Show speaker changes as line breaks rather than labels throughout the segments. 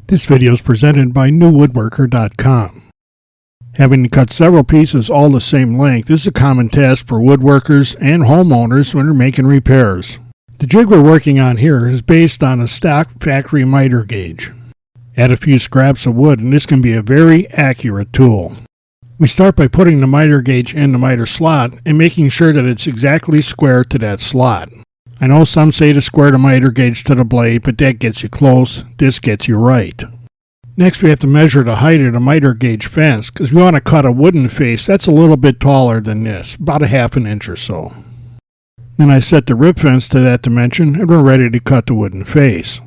This video is presented by newwoodworker.com. Having to cut several pieces all the same length is a common task for woodworkers and homeowners when they're making repairs. The jig we're working on here is based on a stock factory miter gauge. Add a few scraps of wood and this can be a very accurate tool. We start by putting the miter gauge in the miter slot and making sure that it's exactly square to that slot. I know some say to square the miter gauge to the blade, but that gets you close. This gets you right. Next we have to measure the height of the miter gauge fence because we want to cut a wooden face that's a little bit taller than this, about a half an inch or so. Then I set the rib fence to that dimension and we're ready to cut the wooden face.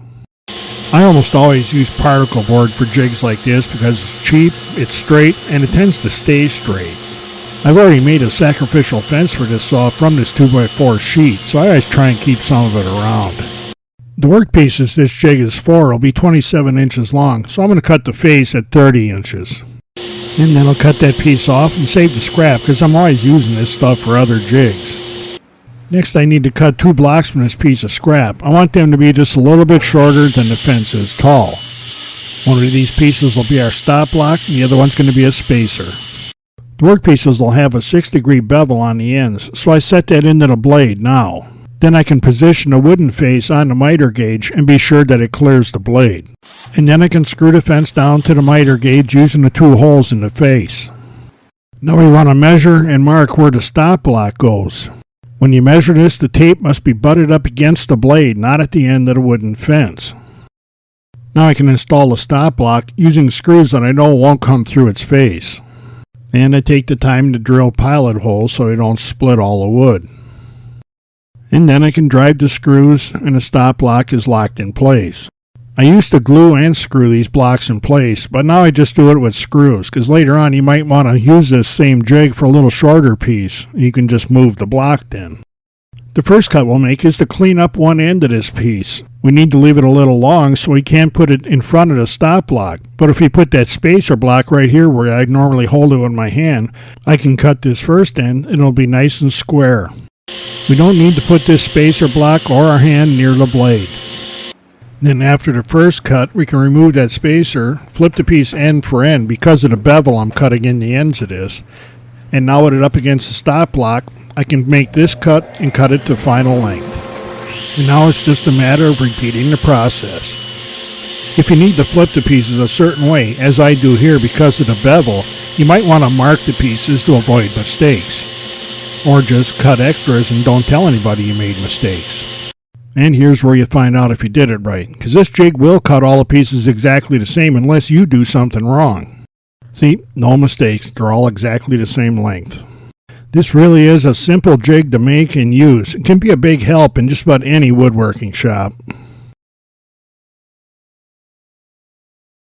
I almost always use particle board for jigs like this because it's cheap, it's straight, and it tends to stay straight. I've already made a sacrificial fence for this saw from this 2x4 sheet, so I always try and keep some of it around. The workpieces this jig is for will be 27 inches long, so I'm going to cut the face at 30 inches. And then I'll cut that piece off and save the scrap because I'm always using this stuff for other jigs. Next I need to cut 2 blocks from this piece of scrap. I want them to be just a little bit shorter than the fence is tall. One of these pieces will be our stop block and the other one's going to be a spacer. The workpieces will have a 6-degree bevel on the ends, so I set that into the blade now. Then I can position the wooden face on the miter gauge and be sure that it clears the blade. And then I can screw the fence down to the miter gauge using the 2 holes in the face. Now we want to measure and mark where the stop block goes. When you measure this, the tape must be butted up against the blade, not at the end of the wooden fence. Now I can install the stop block using screws that I know won't come through its face. And I take the time to drill pilot holes so I don't split all the wood. And then I can drive the screws and the stop block is locked in place. I used to glue and screw these blocks in place, but now I just do it with screws because later on you might want to use this same jig for a little shorter piece. You can just move the block then. The first cut we'll make is to clean up one end of this piece. We need to leave it a little long so we can't put it in front of the stop block. But if we put that spacer block right here where I normally hold it with my hand, I can cut this first end and it'll be nice and square. We don't need to put this spacer block or our hand near the blade. Then after the first cut, we can remove that spacer, flip the piece end for end. Because of the bevel, I'm cutting in the ends of this. And now with it up against the stop block, I can make this cut and cut it to final length. And now it's just a matter of repeating the process. If you need to flip the pieces a certain way, as I do here because of the bevel, you might want to mark the pieces to avoid mistakes. Or just cut extras and don't tell anybody you made mistakes. And here's where you find out if you did it right, because this jig will cut all the pieces exactly the same unless you do something wrong. See, no mistakes, they're all exactly the same length. This really is a simple jig to make and use. It can be a big help in just about any woodworking shop.